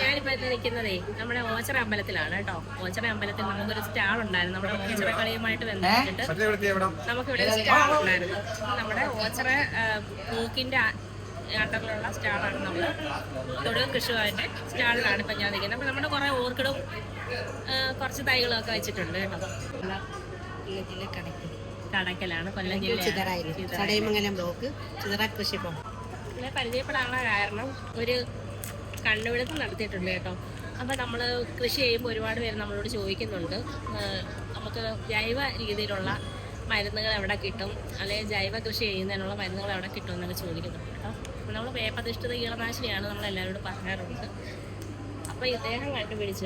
ഞാനിപ്പോ നിൽക്കുന്നതേ നമ്മുടെ ഓച്ചറ അമ്പലത്തിലാണ് കേട്ടോ. ഓച്ചറ അമ്പലത്തിൽ നമുക്കൊരു സ്റ്റാൾ ഉണ്ടായിരുന്നു. നമ്മുടെ ഓച്ചറ കളിയുമായിട്ട് ബന്ധപ്പെട്ടിട്ട് നമുക്കിവിടെ ഒരു സ്റ്റാൾ ഉണ്ടായിരുന്നു. നമ്മുടെ ഓച്ചറ പൂക്കിന്റെ അണ്ടറിലുള്ള സ്റ്റാളാണ്. നമ്മൾ തൊടുക കൃഷിയുമായിട്ട് സ്റ്റാളിലാണ് ഇപ്പം ഞാൻ നിൽക്കുന്നത്. അപ്പം നമ്മുടെ കുറേ ഓർക്കിഡും കുറച്ച് തൈകളൊക്കെ വെച്ചിട്ടുണ്ട് കേട്ടോ. കടക്കലാണ്, കൊല്ലം ജില്ല ബ്ലോക്ക് ചിതറ കൃഷിഭവൻ. പിന്നെ പരിചയപ്പെടാനുള്ള കാരണം ഒരു കണ്ടുപിടുത്തം നടത്തിയിട്ടുണ്ട് കേട്ടോ. അപ്പോൾ നമ്മൾ കൃഷി ചെയ്യുമ്പോൾ ഒരുപാട് പേര് നമ്മളോട് ചോദിക്കുന്നുണ്ട്, നമുക്ക് ജൈവ രീതിയിലുള്ള മരുന്നുകൾ എവിടെ കിട്ടും, അല്ലെങ്കിൽ ജൈവ കൃഷി ചെയ്യുന്നതിനുള്ള മരുന്നുകൾ എവിടെ കിട്ടും എന്നൊക്കെ ചോദിക്കുന്നുണ്ട് കേട്ടോ. അപ്പോൾ നമ്മൾ വേപ്പധിഷ്ഠിത കീടനാശിനിയാണ് നമ്മളെല്ലാവരോടും പറയാറുണ്ട്. അപ്പോൾ ഇദ്ദേഹം കണ്ടുപിടിച്ച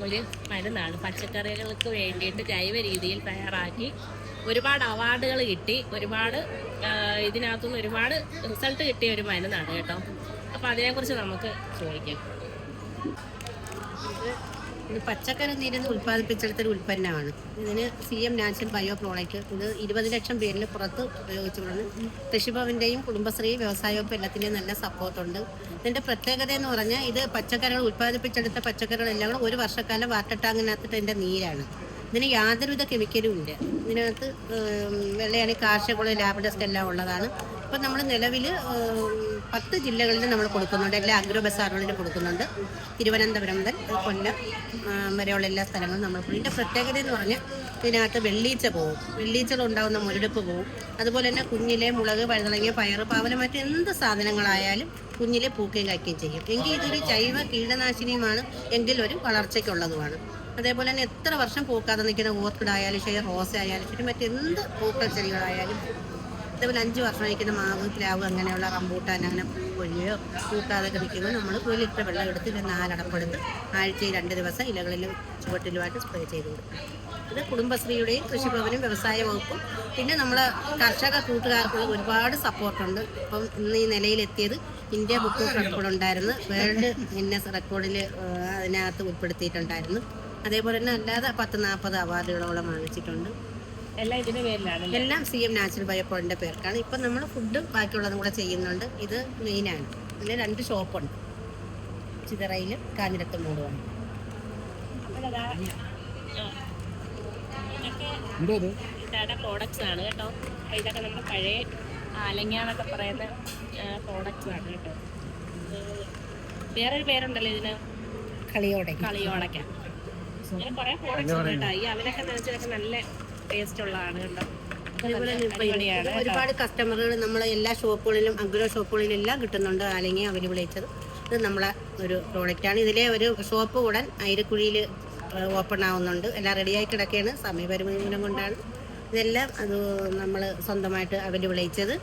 ഒരു മരുന്നാണ്. പച്ചക്കറികൾക്ക് വേണ്ടിയിട്ട് ജൈവ രീതിയിൽ തയ്യാറാക്കി ഒരുപാട് അവാർഡുകൾ കിട്ടി, ഒരുപാട് ഇതിനകത്തുനിന്ന് ഒരുപാട് റിസൾട്ട് കിട്ടിയ ഒരു മരുന്നാണ് കേട്ടോ. അപ്പോൾ അതിനെക്കുറിച്ച് നമുക്ക് ചോദിക്കാം. ഇത് പച്ചക്കറി നീരുന്ന് ഉൽപ്പാദിപ്പിച്ചെടുത്തൊരു ഉൽപ്പന്നമാണ്. ഇതിന് CM നാച്ചുറൽ ബയോ പ്രോഡക്റ്റ്. ഇത് 20 ലക്ഷം പേരിൽ പുറത്ത് ഉപയോഗിച്ചുകൊണ്ട് കൃഷിഭവൻ്റെയും കുടുംബശ്രീ വ്യവസായ വകുപ്പ് എല്ലാത്തിൻ്റെയും നല്ല സപ്പോർട്ടുണ്ട്. ഇതിൻ്റെ പ്രത്യേകത എന്ന് പറഞ്ഞാൽ ഇത് പച്ചക്കറികൾ ഉൽപ്പാദിപ്പിച്ചെടുത്ത പച്ചക്കറികളെല്ലാം കൂടെ ഒരു വർഷക്കാലം വാട്ടർ ടാങ്കിനകത്തിട്ട് ഇതിൻ്റെ നീരാണ്. ഇതിന് യാതൊരുവിധ കെമിക്കലും ഇല്ല. ഇതിനകത്ത് വെള്ളയാണി കാർഷിക ലാബ് ടെസ്റ്റ് എല്ലാം ഉള്ളതാണ്. ഇപ്പം നമ്മൾ നിലവിൽ 10 ജില്ലകളിൽ നമ്മൾ കൊടുക്കുന്നുണ്ട്. എല്ലാ അഗ്രോ ബസാറുകളിലും കൊടുക്കുന്നുണ്ട്. തിരുവനന്തപുരം മുതൽ കൊല്ലം വരെയുള്ള എല്ലാ സ്ഥലങ്ങളും നമ്മൾ. ഇതിൻ്റെ പ്രത്യേകത എന്ന് പറഞ്ഞാൽ ഇതിനകത്ത് വെള്ളീച്ച പോവും, വെള്ളീച്ചകളുണ്ടാകുന്ന മുരടിപ്പ് പോവും. അതുപോലെ തന്നെ കുഞ്ഞിലെ മുളക്, വഴുതളങ്ങിയ, പയറ്, പാവല, മറ്റെന്ത് സാധനങ്ങളായാലും കുഞ്ഞിലെ പൂക്കുകയും കഴിക്കുകയും ചെയ്യും. എങ്കിൽ ഇതൊരു ജൈവ കീടനാശിനിയുമാണ്, എങ്കിൽ ഒരു വളർച്ചയ്ക്കുള്ളതുമാണ്. അതേപോലെ തന്നെ എത്ര വർഷം പൂക്കാതെ നിൽക്കുന്ന ഓർക്കിഡായാലും ശരി, റോസ ആയാലും ശരി, മറ്റെന്ത് പൂക്കൾ ചെടികളായാലും. അതേപോലെ 5 വർഷം കഴിക്കുന്ന മാവ്, പ്ലാവ്, അങ്ങനെയുള്ള റംബൂട്ടാൻ അങ്ങനെ പൊഴിയോ പൂക്കാതെ നിൽക്കുമ്പോൾ നമ്മൾ 1 ലിറ്റർ വെള്ളം എടുത്ത് 4 അടപ്പെടുത്ത് ആഴ്ചയിൽ 2 ദിവസം ഇലകളിലും ചുവട്ടിലുമായിട്ട് സ്പ്രേ ചെയ്ത് കൊടുക്കും. ഇത് കുടുംബശ്രീയുടെയും കൃഷിഭവനും വ്യവസായ വകുപ്പും പിന്നെ നമ്മളെ കർഷക കൂട്ടുകാർക്കുള്ള ഒരുപാട് സപ്പോർട്ടുണ്ട്. ഇപ്പം ഇന്ന് ഈ നിലയിലെത്തിയത് ഇന്ത്യ ബുക്ക് ഓഫ് റെക്കോർഡ് ഉണ്ടായിരുന്നു, വേൾഡ് ഗിന്നസ് റെക്കോർഡിൽ അതിനകത്ത് ഉൾപ്പെടുത്തിയിട്ടുണ്ടായിരുന്നു. അതേപോലെ തന്നെ അല്ലാതെ 10-40 അവാർഡുകളോളം വാങ്ങിച്ചിട്ടുണ്ട്. എല്ലാം ഇതിൻ്റെ പേരിലാണ്. എല്ലാം CM നാച്ചുറൽ ബയോ പ്രോഡക്റ്റിൻ്റെ പേർക്കാണ്. ഇപ്പം നമ്മൾ ഫുഡും ബാക്കിയുള്ളതും കൂടെ ചെയ്യുന്നുണ്ട്. ഇത് മെയിനാണ്. ഇതിൽ 2 ഷോപ്പുണ്ട്, ചിതറയിലും കാഞ്ഞിരത്തും മൂടുവാണ്. ഇതൊക്കെ പ്രോഡക്റ്റ്സ് ആണ് കേട്ടോ. അപ്പോൾ ഇതൊക്കെ നമ്മുടെ പഴയ ആലങ്ങാന്നൊക്കെ പറയുന്ന പ്രോഡക്റ്റ്സ് ആണ് കേട്ടോ. വേറൊരു പേരുണ്ടല്ലോ ഇതിന്, കളിയോടയ്ക്ക. അങ്ങനെ കുറേ പ്രോഡക്റ്റ്സ് ഉണ്ട് കേട്ടോ. ഈ അവരൊക്കെ നിറച്ചതൊക്കെ നല്ല ടേസ്റ്റ് ഉള്ളതാണ് കേട്ടോ. ഒരുപാട് കസ്റ്റമറുകൾ നമ്മളെ എല്ലാ ഷോപ്പുകളിലും അഗ്രോ ഷോപ്പുകളിലും എല്ലാം കിട്ടുന്നുണ്ട്. അല്ലെങ്കിൽ അവർ വിളിച്ചത് ഇത് നമ്മളെ ഒരു പ്രോഡക്റ്റാണ്. ഇതിലെ ഒരു ഷോപ്പ് ഉടൻ അയിരക്കുഴിയിൽ ഓപ്പൺ ആവുന്നുണ്ട്. എല്ലാം റെഡിയായി കിടക്കുകയാണ്. സമയപരിമിതി മൂലം കൊണ്ടാണ് ഇതെല്ലാം അത് നമ്മൾ സ്വന്തമായിട്ട് അവർ വിളയിച്ചത്.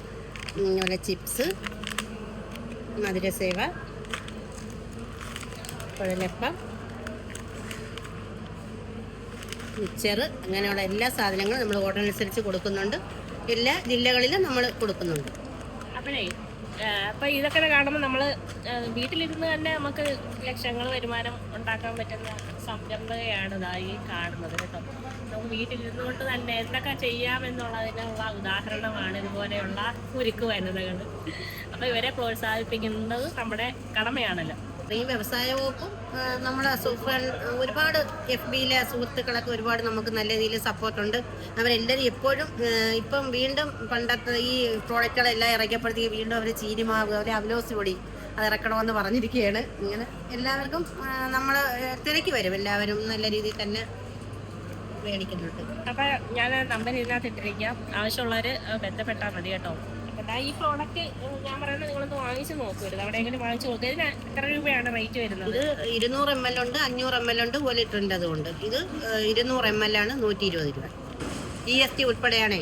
അതുപോലെ ചിപ്സ്, മധുരസേവ, കുഴലപ്പം, മിച്ചർ, അങ്ങനെയുള്ള എല്ലാ സാധനങ്ങളും നമ്മൾ ഓർഡർ അനുസരിച്ച് കൊടുക്കുന്നുണ്ട്. എല്ലാ ജില്ലകളിലും നമ്മൾ കൊടുക്കുന്നുണ്ട്. അപ്പോൾ ഇതൊക്കെ കാണുമ്പോൾ നമ്മൾ വീട്ടിലിരുന്ന് തന്നെ നമുക്ക് ലക്ഷങ്ങൾ വരുമാനം ഉണ്ടാക്കാൻ പറ്റുന്ന സംരംഭകയാണ് ഇതായി കാണുന്നത് കേട്ടോ. നമുക്ക് വീട്ടിലിരുന്നു കൊണ്ട് തന്നെ എന്തൊക്കെ ചെയ്യാമെന്നുള്ളതിനുള്ള ഉദാഹരണമാണ് ഇതുപോലെയുള്ള കുരുക്ക് വനിതകൾ. അപ്പോൾ ഇവരെ പ്രോത്സാഹിപ്പിക്കുന്നത് നമ്മുടെ കടമയാണല്ലോ. ഈ വ്യവസായ വകുപ്പും നമ്മുടെ ഒരുപാട് FBയിലെ സുഹൃത്തുക്കളൊക്കെ ഒരുപാട് നമുക്ക് നല്ല രീതിയിൽ സപ്പോർട്ടുണ്ട്. അവരെല്ലാവരും എപ്പോഴും ഇപ്പം വീണ്ടും പണ്ടത്തെ ഈ പ്രോഡക്റ്റുകളെല്ലാം ഇറക്കിയപ്പോഴത്തേക്ക് വീണ്ടും അവർ ചീനിമാവ്, അവർ അവലോസ് പൊടി അത് ഇറക്കണമെന്ന് പറഞ്ഞിരിക്കുകയാണ്. ഇങ്ങനെ എല്ലാവർക്കും നമ്മൾ തിരക്കി വരും, എല്ലാവരും നല്ല രീതിയിൽ തന്നെ മേടിക്കുന്നുണ്ട്. അപ്പം ഞാൻ നമ്പർ ഇതിനകത്ത് ഇട്ടിരിക്കാം, ആവശ്യമുള്ളവർ ബന്ധപ്പെട്ടാൽ മതി കേട്ടോ. ഈ പ്രോഡക്റ്റ് ഞാൻ പറയുന്നത് നിങ്ങളൊന്ന് വാങ്ങിച്ച് നോക്കരുത്, എവിടെയെങ്കിലും വാങ്ങിച്ച് നോക്കുക. ഇതിന് എത്ര രൂപയാണ് റേറ്റ് വരുന്നത്? ഇത് 200 ml ഉണ്ട്, 500 ml ഉണ്ട്, 1 ലിറ്ററിൻ്റെ അതുകൊണ്ട്. ഇത് 200 ml ആണ് 120 രൂപ, GST ഉൾപ്പെടെയാണേ.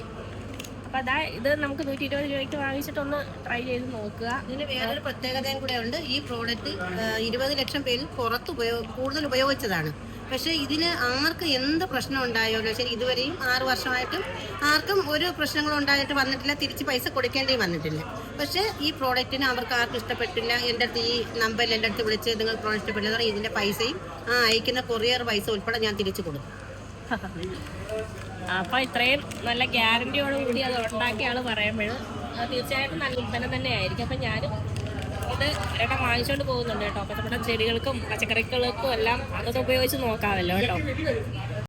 അപ്പോൾ അതാ ഇത് നമുക്ക് 120 രൂപയ്ക്ക് വാങ്ങിച്ചിട്ടൊന്ന് ട്രൈ ചെയ്ത് നോക്കുക. ഇതിന് വേറൊരു പ്രത്യേകതയും കൂടെ ഉണ്ട്. ഈ പ്രോഡക്റ്റ് 20 ലക്ഷം പേരിൽ പുറത്ത് കൂടുതൽ ഉപയോഗിച്ചതാണ്. പക്ഷേ ഇതിന് ആർക്ക് എന്ത് പ്രശ്നം ഉണ്ടായാലും ശരി, ഇതുവരെയും 6 വർഷമായിട്ടും ആർക്കും ഒരു പ്രശ്നങ്ങളും ഉണ്ടായിട്ട് വന്നിട്ടില്ല, തിരിച്ച് പൈസ കൊടുക്കേണ്ടി വന്നിട്ടില്ല. പക്ഷേ ഈ പ്രോഡക്റ്റിന് അവർക്ക് ആർക്കും ഇഷ്ടപ്പെട്ടില്ല. എൻ്റെ അടുത്ത് ഈ നമ്പറിൽ എൻ്റെ അടുത്ത് വിളിച്ച് നിങ്ങൾ പ്രോഡക്റ്റ് ഇഷ്ടപ്പെട്ടില്ല, ഇതിൻ്റെ പൈസയും അയക്കുന്ന കൊറിയർ പൈസ ഉൾപ്പെടെ ഞാൻ തിരിച്ചു കൊടുക്കും. അപ്പോൾ ഇത്രയും നല്ല ഗ്യാരണ്ടിയോട് കൂടി അത് ഉണ്ടാക്കിയ ആൾ പറയുമ്പോൾ തീർച്ചയായിട്ടും നല്ല ഉൽപ്പന്നം തന്നെ ആയിരിക്കും. അപ്പം ഞാനും ഇത് ഒരെണ്ണം വാങ്ങിച്ചുകൊണ്ട് പോകുന്നുണ്ട് കേട്ടോ. അപ്പോൾ നമ്മുടെ ചെടികൾക്കും പച്ചക്കറികൾക്കും എല്ലാം അതൊക്കെ ഉപയോഗിച്ച് നോക്കാമല്ലോ കേട്ടോ.